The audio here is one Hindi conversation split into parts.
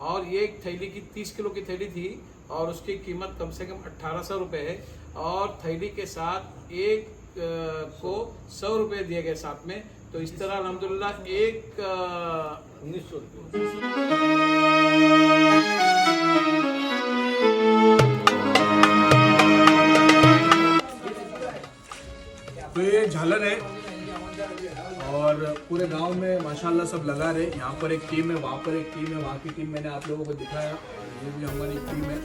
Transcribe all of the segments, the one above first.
और ये एक थैली की 30 किलो की थैली थी और उसकी कीमत कम से कम 1800 रुपये है। और थैली के साथ एक को 100 रुपये दिए गए साथ में। तो इस तरह अल्हम्दुलिल्लाह एक 1900 तो ये झालर है और पूरे गांव में माशाल्लाह सब लगा रहे। यहाँ पर एक टीम है, वहाँ पर एक टीम है, वहाँ की टीम मैंने आप लोगों को दिखाया। ये भी हमारी टीम है,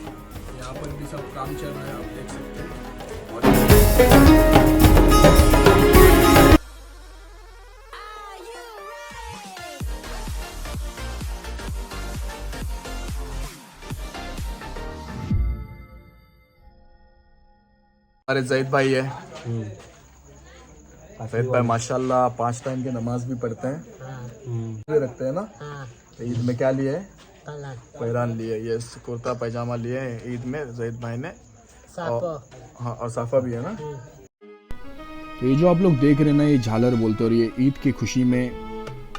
यहाँ पर भी सब काम चल रहा है, आप देख सकते हैं। अरे जैद भाई है, जैद भाई माशाल्लाह 5 टाइम की नमाज भी पढ़ते हैं, रखते हैं ना। ईद में क्या लिए है? पैरान लिए, ये कुर्ता पैजामा लिए है ईद में जैद भाई ने। हाँ, और साफा भी है ना। तो ये जो आप लोग देख रहे हैं ना, ये झालर बोलते हैं और ये ईद की खुशी में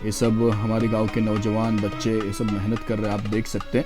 ये सब हमारे गांव के नौजवान बच्चे ये सब मेहनत कर रहे हैं, आप देख सकते हैं।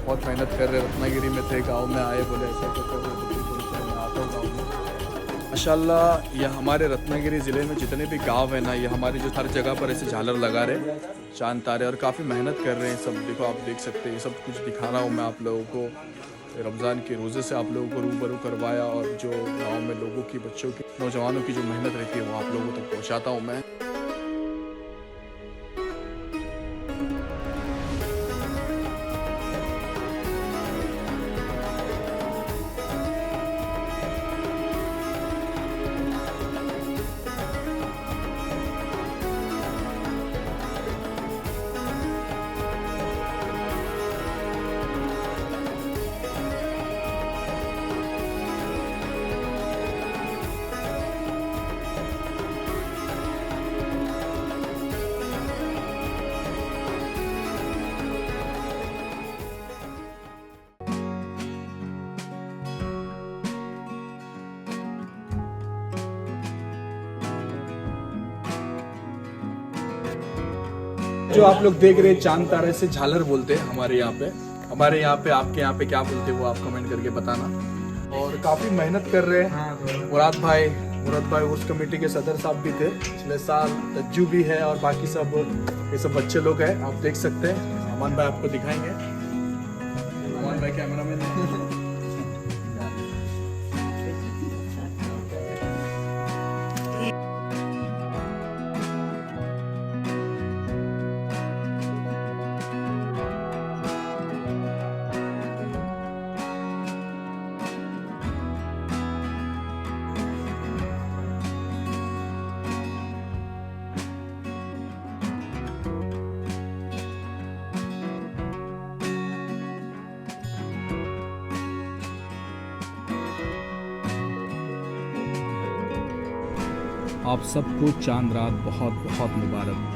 बहुत मेहनत कर रहे, रत्नागिरी में थे, गांव में आए, बोले ऐसा तो कर रहे, तो मैं आता हूँ गाँव में। माशाल्लाह ये हमारे रत्नागिरी ज़िले में जितने भी गांव है ना, ये हमारी जो हर जगह पर ऐसे झालर लगा रहे, चांद तारे, और काफ़ी मेहनत कर रहे हैं सब। देखो आप देख सकते हैं, ये सब कुछ दिखा रहा हूँ मैं आप लोगों को। रमज़ान के रोज़े से आप लोगों को रूबरू करवाया, और जो गाँव में लोगों की, बच्चों की, नौजवानों की जो मेहनत रहती है वो आप लोगों तक पहुँचाता हूँ मैं। जो आप लोग देख रहे हैं चांद तारे से झालर बोलते हैं हमारे यहाँ पे। हमारे यहाँ पे, आपके यहाँ पे क्या बोलते हैं वो आप कमेंट करके बताना। और काफ़ी मेहनत कर रहे हैं। मुराद भाई उस कमेटी के सदर साहब भी थे पिछले साल, तज्जू भी है, और बाकी सब ये सब बच्चे लोग हैं, आप देख सकते हैं। अमन भाई आपको दिखाएंगे, अमन भाई कैमरामैन। आप सबको चांद रात बहुत बहुत मुबारक।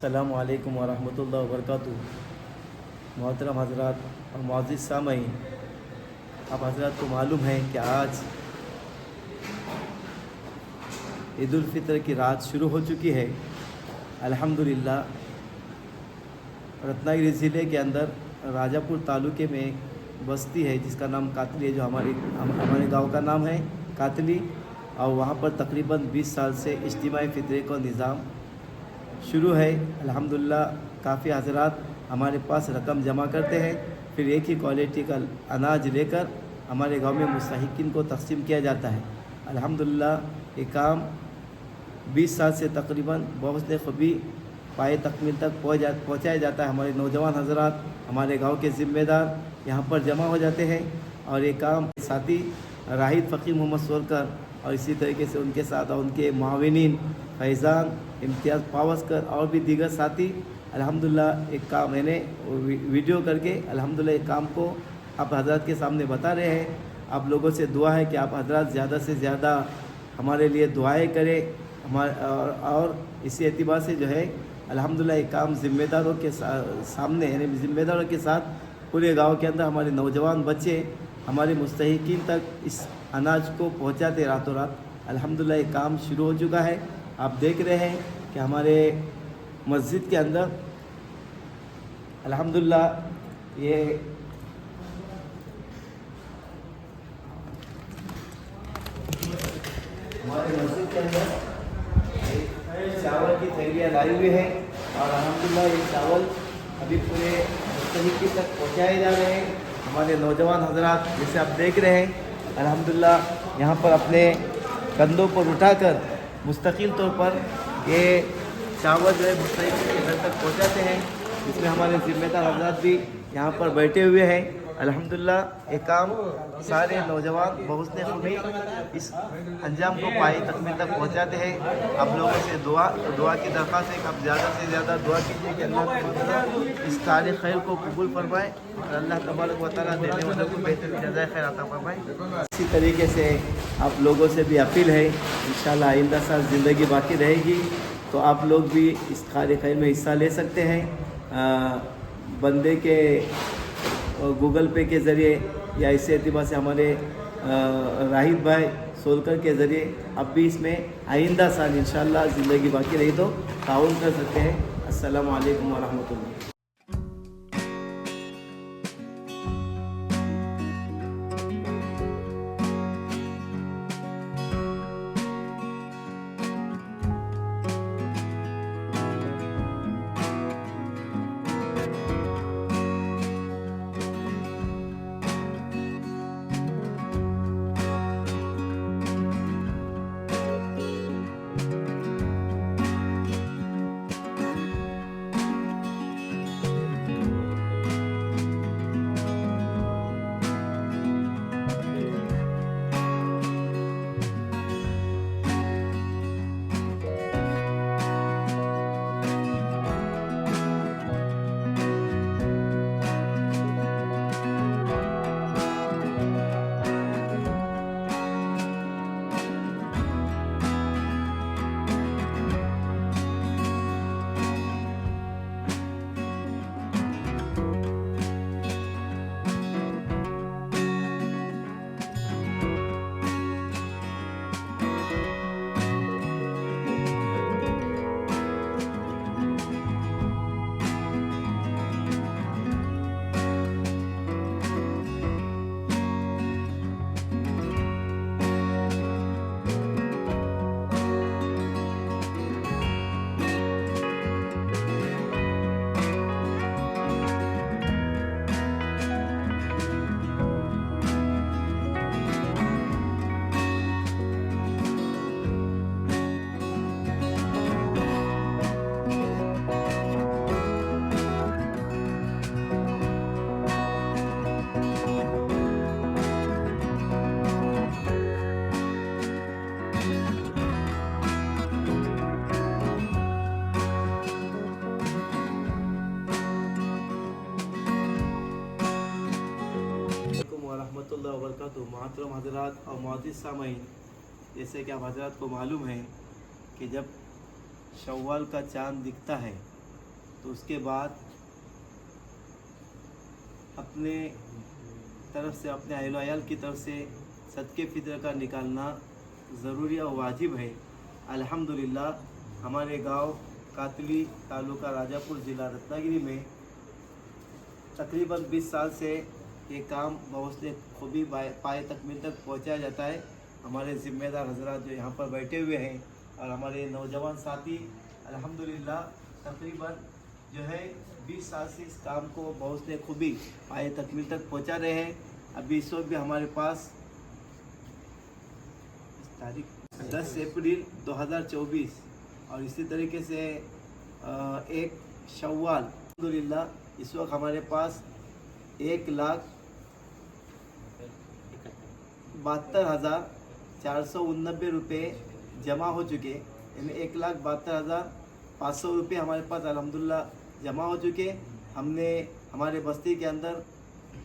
अस्सलामु अलैकुम वरहमतुल्लाहि वबरकातुहू। मोहतरम हज़रात और मुअज़्ज़िज़ सामईन, आप हज़रात को मालूम है कि आज ईद उल फितर की रात शुरू हो चुकी है। अल्हम्दुलिल्लाह रत्नागिरी ज़िले के अंदर राजापुर तालुके में एक बस्ती है जिसका नाम कातली है, जो हमारे गांव का नाम है कातली, और वहाँ पर तकरीबन 20 साल से इज्तिमाई फितरे का निज़ाम शुरू है। अल्हम्दुलिल्लाह काफ़ी हज़रात हमारे पास रकम जमा करते हैं, फिर एक ही क्वालिटी का अनाज लेकर हमारे गांव में मुस्तहिकीन को तक़सीम किया जाता है। अल्हम्दुलिल्लाह ये काम 20 साल से तकरीबन बहुत खूबी पाए तकमील तक पहुँचाया जाता है। हमारे नौजवान हज़रात, हमारे गांव के ज़िम्मेदार यहाँ पर जमा हो जाते हैं और ये काम साथी राहिद फ़कीर मोहम्मद सोलकर और इसी तरीके से उनके साथ और उनके माविनीन फैज़ान, इम्तियाज़ पावस्कर और भी दीगर साथी अल्हम्दुलिल्लाह एक काम मैंने वीडियो करके अल्हम्दुलिल्लाह एक काम को आप हज़रात के सामने बता रहे हैं। आप लोगों से दुआ है कि आप हज़रात ज़्यादा से ज़्यादा हमारे लिए दुआएं करें और इसी एतबार से जो है अल्हम्दुलिल्लाह एक काम ज़िम्मेदारों के सामने यानी ज़िम्मेदारों के साथ पूरे गांव के अंदर हमारे नौजवान बच्चे हमारे मुस्तहिकीन तक इस अनाज को पहुंचाते रातों रात। अल्हम्दुलिल्लाह ये काम शुरू हो चुका है। आप देख रहे हैं कि हमारे मस्जिद के अंदर अल्हम्दुलिल्लाह ये हमारे मस्जिद के अंदर चावल की थैलियाँ लाई हुई है और अल्हम्दुलिल्लाह ये चावल अभी पूरे मुस्तहिकीन तक पहुँचाए जा रहे हैं। हमारे नौजवान हज़रात जैसे आप देख रहे हैं अल्हम्दुलिल्लाह यहाँ पर अपने कंधों पर उठाकर मुस्तकिल तौर पर ये चावल जो है मुस्तहिकीन के घर तक पहुँचाते हैं। इसमें हमारे ज़िम्मेदार हज़रात भी यहाँ पर बैठे हुए हैं। अल्हम्दुलिल्लाह ये काम सारे नौजवान बहुत खूबी इस अंजाम को पाई तकमील तक पहुँचाते हैं। आप लोगों से दुआ की दरख्वास्त है कि आप ज़्यादा से ज़्यादा दुआ कीजिए कि अल्लाह इस कार्य खैर को कबूल फरमाए और अल्लाह तबारक व तआला देने वालों को बेहतरीन जज़ाए खैर अता फरमाए। इसी तरीके से आप लोगों से भी अपील है, इंशाअल्लाह आइंदा साल ज़िंदगी बाकी रहेगी तो आप लोग भी इस कार्य खैर में हिस्सा ले सकते हैं। बंदे के गूगल पे के ज़रिए या इसी एतबार से हमारे राहिद भाई सोलकर के ज़रिए अब भी इसमें आइंदा साल इंशाअल्लाह ज़िंदगी बाकी रही तो ताउन कर सकते हैं। अस्सलामु अलैकुम वरहमतुल्लाह। रहमतुल्लाहि व बरकातुहू। मोहतरम हज़रात और मुअज़्ज़िज़ सामईन, जैसे कि आप हज़रात को मालूम है कि जब शव्वाल का चाँद दिखता है तो उसके बाद अपने तरफ से, अपने अहल अयाल की तरफ से सदके फितर का निकालना ज़रूरी और वाजिब है। अल्हम्दुलिल्लाह हमारे गांव कातली तालुका राजापुर ज़िला रत्नागिरी में तकरीबन 20 साल से ये काम बहुत खूबी पाए तकमील तक पहुंचाया जाता है। हमारे ज़िम्मेदार हजरात जो यहाँ पर बैठे हुए हैं और हमारे नौजवान साथी अल्हम्दुलिल्लाह तकरीबन जो है 20 साल से इस काम को बहुत खूबी पाए तकमील तक पहुंचा रहे हैं। अभी इस वक्त भी हमारे पास तारीख 10 अप्रैल 2024 और इसी तरीके से 1 शव्वाल अल्हम्दुलिल्लाह इस वक्त हमारे पास 1,72,489 रुपये जमा हो चुके, यानी 1,72,500 रुपये हमारे पास अल्हम्दुलिल्लाह जमा हो चुके। हमने हमारे बस्ती के अंदर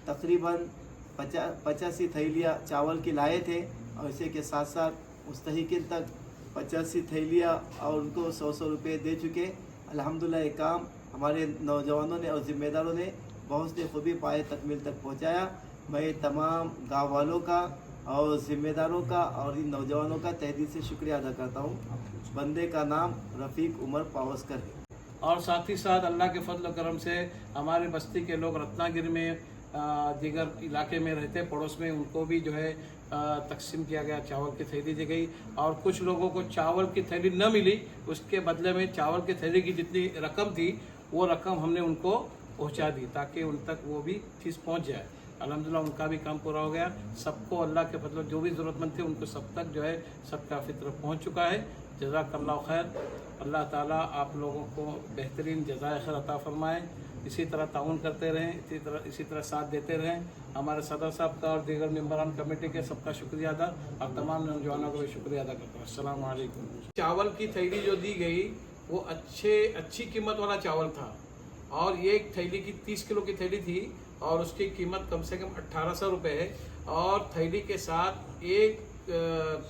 तकरीबन 85 थैलियाँ चावल की लाए थे और इसी के साथ साथ मुस्तहिकिन तक 85 थैलियाँ और उनको 100 रुपये दे चुके। अल्हम्दुलिल्लाह ये काम हमारे नौजवानों ने और ज़िम्मेदारों ने बहुत से खूबी पाए तकमील तक पहुँचाया। मैं तमाम गाँव वालों का और ज़िम्मेदारों का और इन नौजवानों का तहे दिल से शुक्रिया अदा करता हूँ। बंदे का नाम रफ़ीक उमर पावस्कर है। और साथ ही साथ अल्लाह के फजल करम से हमारे बस्ती के लोग रत्नागिरी में दीगर इलाके में रहते पड़ोस में उनको भी जो है तकसीम किया गया, चावल की थैली दी गई। और कुछ लोगों को चावल की थैली न मिली, उसके बदले में चावल की थैली की जितनी रकम थी वो रकम हमने उनको पहुंचा दी ताकि उन तक वो भी चीज़ पहुंच जाए। अल्हम्दुलिल्लाह उनका भी काम पूरा हो गया। सबको अल्लाह के फजल जो भी ज़रूरतमंद थे उनको सब तक जो है सबका फित्र पहुँच चुका है। जज़ाकल्लाहु खैर। अल्लाह ताला आप लोगों को बेहतरीन जज़ाए खैर अता फरमाए। इसी तरह ताउन करते रहें, इसी तरह साथ देते रहें। हमारे सदर साहब का और दीगर मेंबरान कमेटी के सबका शुक्रिया अदा और तमाम नौजवानों का भी शुक्रिया अदा करता हूँ। अस्सलाम वालेकुम। चावल की थैली जो दी गई वो अच्छी कीमत वाला चावल था और ये एक थैली की 30 किलो की थैली थी और उसकी कीमत कम से कम 1800 रुपये है। और थैली के साथ एक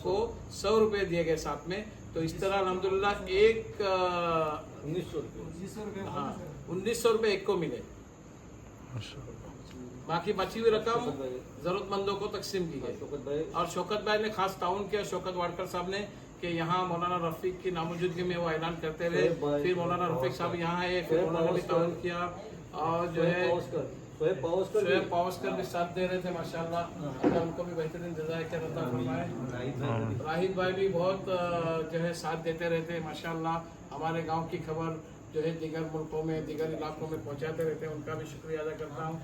को 100 रुपये दिए गए साथ में। तो इस तरह अल्हम्दुलिल्लाह 1900 रुपये, हाँ 1900 रुपये एक को मिले। बाकी बची हुई रकम जरूरतमंदों को तकसीम की गई। और शौकत भाई ने खास ताउन किया, शौकत वाडकर साहब ने, कि यहाँ मौलाना रफ़ीक की नामौजूदगी में वो ऐलान करते रहे। फिर मौलाना रफ़ीक साहब यहाँ आए, फिर उन्होंने भी ताउन किया और जो है शोएब पावस्कर भी साथ दे रहे थे माशाल्लाह। अल्लाह उनको भी बेहतरीन जज़ाए खैर अता फरमाए। राहिद भाई भी बहुत जो है साथ देते रहते माशाल्लाह। हमारे गांव की खबर जो है दीगर मुल्कों में, दीगर इलाकों में पहुंचाते रहते हैं। उनका भी शुक्रिया अदा करता हूँ।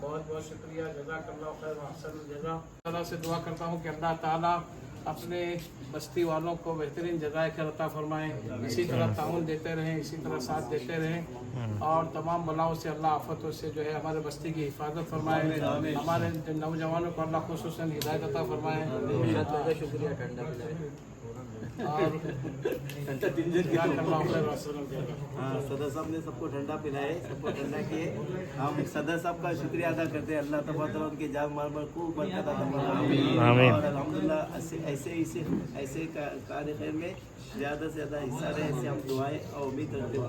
बहुत बहुत शुक्रिया। जज़ाकल्लाहु खैर व अहसन जज़ा। अल्लाह से दुआ करता हूँ कि अल्लाह ताला अपने बस्ती वालों को बेहतरीन जज़ाए खैर अता फरमाएँ। इसी तरह ताउन देते रहें, इसी तरह साथ देते रहें और तमाम बलाओं से, अल्लाह आफतों से जो है हमारे बस्ती की हिफाजत फरमाए। हमारे नौजवानों को अल्लाह खुसूसन हिदायत अता फरमाए। शुक्रिया। ठंडा और सदर साहब ने सबको ठंडा पिलाए, सबको ठंडा किए। हम सदर साहब का शुक्रिया अदा करते हैं। अल्लाह तबारक व तआला उनके जान माल में खूब बरकत अता फरमाए और अल्हम्दुलिल्लाह ऐसे कार्य खैर में ज़्यादा से ज़्यादा हिस्सा रहे, ऐसे हम दुआएं और उम्मीद करते हैं।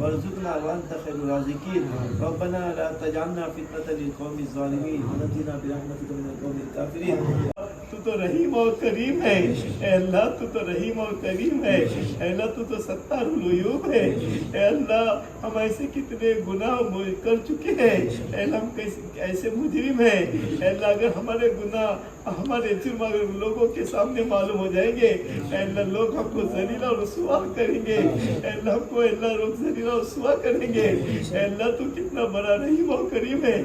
वरज़ुक़ना व अंत खैरुर राज़िक़ीन रब्बना ला तजअलना फितनतन लिल-क़ौमिज़ ज़ालिमीन व नज्जिना बिरहमतिका मिनल क़ौमिल काफ़िरीन। तू तो रहीम और करीम है अल्लाह, तू तो रहीम और करीम है अल्लाह, तू तो सत्तारुल उयूब है अल्लाह। हम ऐसे कितने गुनाह कर चुके हैं अल्लाह, हम ऐसे मुजरिम हैं अल्लाह। अगर हमारे गुनाह हमारे जुर्म अगर लोगों के सामने मालूम हो जाएंगे अल्लाह, लोग हमको ज़लीला और रुसवा करेंगे अल्लाह, हमको अल्लाह लोग ज़लीला और रुसवा करेंगे अल्लाह। तू कितना बड़ा रहीम और करीम है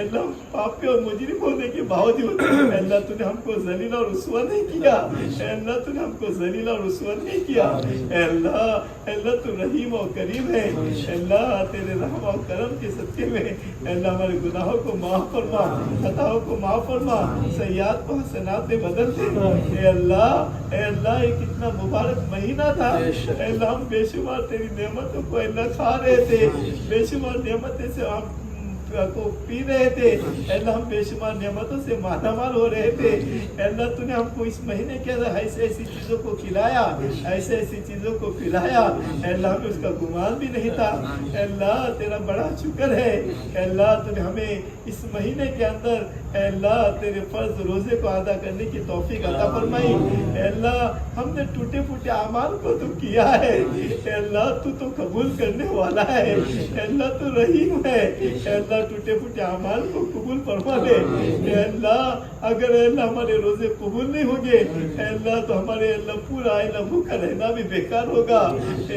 अल्लाह। पापी और मुजरिम होने के बावजूद अल्लाह तूने हमको ज़लीला और रुसवा नहीं किया अल्लाह, तूने हमको ज़लीला और रुसवा नहीं किया अल्लाह। अल्लाह तू रहीम और करीम है अल्लाह, तेरे रहम और करम के सदके में अल्लाह हमारे गुनाहों को माफ़ फरमा, खताओं को माफ़ फरमा, सय्यात को हसनात में बदल दे अल्लाह। अल्लाह ये कितना मुबारक महीना था अल्लाह, हम बेशुमार तेरी नेमतों को अल्लाह खा रहे थे, बेशुमार नेमतें से हम को पी रहे थे अल्लाह, हम बेशुमार नेमतों से मालामाल हो रहे थे अल्लाह। तूने हमको इस महीने के अंदर ऐसी ऐसी चीज़ों को खिलाया, ऐसे ऐसी चीज़ों को पिलाया अल्लाह, हमें उसका गुमान भी नहीं था अल्लाह। तेरा बड़ा शुक्र है अल्लाह, तूने हमें इस महीने के अंदर अल्लाह तेरे फर्ज रोज़े को अदा करने की तौफीक अता फरमाई अल्लाह। हमने टूटे फूटे अमाल को तो किया है अल्लाह, तू तो कबूल करने वाला है अल्लाह, तू रहीम है अल्लाह। टूटे फूटे अमाल को कबूल फरमा ले अल्लाह। अगर अल्लाह हमारे रोजे कबूल नहीं होंगे अल्लाह, तो हमारे अल्लाह पूरा अल्लाह भूखा रहना भी बेकार होगा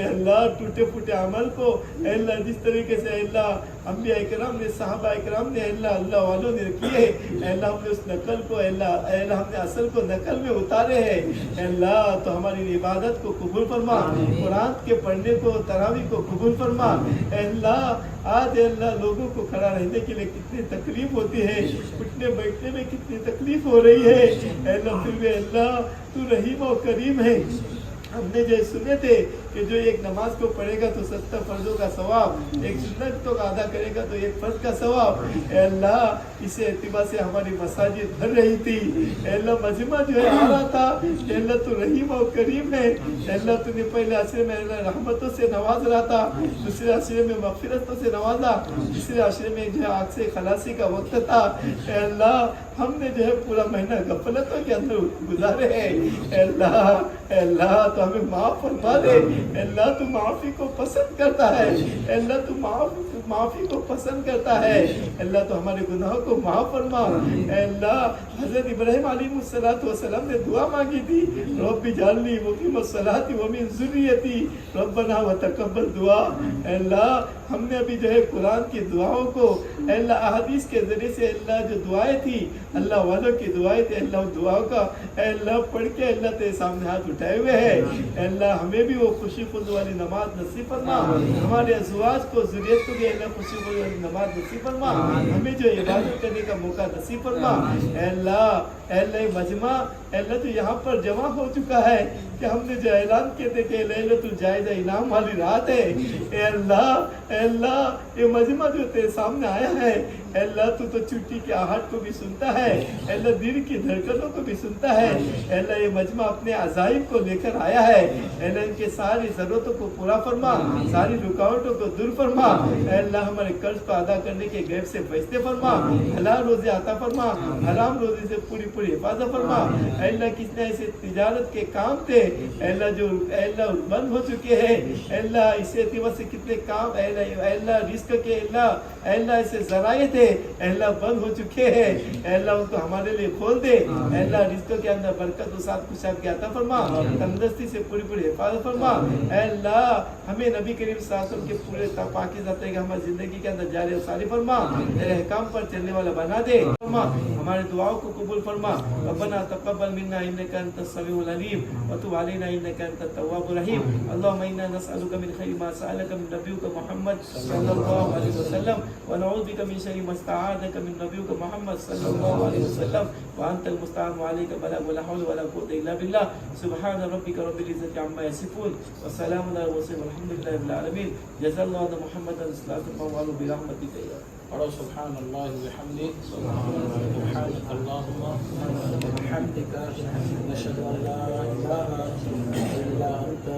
अल्लाह। टूटे फूटे अमल को अल्लाह जिस तरीके से अल्लाह अंबिया इकराम ने, सहाबा इकराम ने अल्लाह अल्लाह वालों ने किए अल्लाह, हमने उस नकल को अल्लाह हमने असल को नकल में उतारे हैं अल्लाह। तो हमारी इबादत को कबूल फरमा, कुरान के पढ़ने को, तरावी को कबूल फरमा अल्लाह। आज अल्लाह लोगों को खड़ा रहने के लिए कितनी तकलीफ होती है, उठने बैठने में कितनी तकलीफ हो रही है अल्लाह, फिर भी अल्लाह तू रहीम और करीम है। हमने जो सुने थे कि जो एक नमाज को पढ़ेगा तो 70 फर्जों का सवाब, एक सुन्नत को अदा करेगा तो एक फर्ज का सवाब अल्लाह। इसे एतबार से हमारी मसाजिद भर रही थी अल्लाह, मजमा जो है आ रहा था अल्लाह। तो रहीम और करीम है अल्लाह, तूने पहले अशरे में रहमतों से नवाज रहा था, दूसरे अशरे में मगफिरतों से नवाजा, तीसरे अशरे में जो है आग से खलासी का वक्त था अल्लाह। हमने जो है पूरा महीना गफलतों के अंदर गुजारे हैं अल्लाह अल्लाह। तो हमें माफ़ फरमा दे अल्लाह, तू माफ़ी को पसंद करता है अल्लाह, तू माफ़ी को पसंद करता है अल्लाह। तो हमारे गुनाहों को माफ़ फरमा अल्लाह। हज़रत इब्राहीम अलैहिस्सलाम ने दुआ मांगी थी, रब्बी जालनी मुक़ीमस्सलाती व मिन ज़ुर्रियती रब्बना व तक़ब्बल दुआ अल्लाह। हमने अभी जो है कुरान की दुआओं को अल्लाह, अहादीस के ज़रिए से अल्लाह जो दुआएं थी अल्लाह वालों की दुआएं थे अल्लाह, दुआओं का अल्लाह पढ़ के अल्लाह तेरे सामने हाथ उठाए हुए हैं अल्लाह। हमें भी वो खुशी खुद वाली नमाज नसीब फरमा, हमारे अज़वाज को, ज़ुर्रियत को भी अल्लाह खुशी खुद वाली नमाज नसीब फरमा, हमें जो इबादत करने का मौका नसीब फरमा अल्लाह। अल्लाह मजमा अल्लाह तो यहाँ पर जमा हो चुका है कि हमने जो ऐलान किए थे कि लैलतुल जायज़ा इनाम वाली रात है अल्लाह अल्लाह। ये मजमा जो तेरे सामने आया है अल्लाह, तू तो चुट्टी की आहट को भी सुनता है अल्लाह, दिल की धड़कनों को भी सुनता है अल्लाह। ये मजमा अपने अजाइब को लेकर आया है अल्लाह, इनके सारी ज़रूरतों को पूरा फरमा, सारी रुकावटों को दूर फरमा अल्लाह। हमारे कर्ज को अदा करने के गैब से बचते फरमा, हलाल रोज़े अता फरमा, हराम रोज़े से पूरी पूरी हिफाजत फरमा अल्लाह। कितने ऐसे तिजारत के काम थे अल्लाह जो अल्लाह बंद हो चुके हैं अल्लाह, इसे एतबार से कितने काम अल्लाह रिस्क के अल्लाह ऐसे ज़राए थे अल्लाह बंद हो चुके हैं अल्लाह, उनको हमारे लिए खोल दे अल्लाह। रिस्कों के अंदर बरकत और साथ खुशहाल के अता फरमा, तंदुरुस्ती से पूरी पूरी हिफाजत फरमा अल्लाह। हमें नबी करीम सल्लल्लाहु अलैहि वसल्लम के पूरे पाकीज़ा तरीक़े हमारी ज़िंदगी के अंदर जारी और सारी फरमा, तेरे अहकाम पर चलने वाला बना दे फरमा, हमारे दुआओं को कबूल फरमा। रब्बना तक़ब्बल मिन्ना इन्नका अंतस समीउल अलीम व तुब अलैना इन्नका अंतत तव्वाबुर रहीम। अल्लाहुम्मा इन्ना नसअलुका मिन खैरि मा सअलका मिन नबिय्यिका मुहम्मद सल्लल्लाहु अलैहि वसल्लम व नऊज़ु बिका मिन शर्रि मा इस्तआज़aka मिन नबिय्यिका मुहम्मद सल्लल्लाहु अलैहि वसल्लम व अंतल मुस्तआन व अलैका बलाग व ला हौला व ला कुव्वता इल्ला बिल्लाह। सुब्हान रब्बिका रब्बिल इज़्ज़ति अम्मा यसिफून व सलामुन अलल मुरसलीन वल्हम्दुलिल्लाहि रब्बिल आलमीन। जज़ाल्लाहु मुहम्मदन सल्लल्लाहु अलैहि व बिरहमतिका या और सुब्हानल्लाह व बिहम्दिही सुब्हानकल्लाहुम्मा व बिहम्दिका नशहदु अन ला इलाहा इल्ला अंता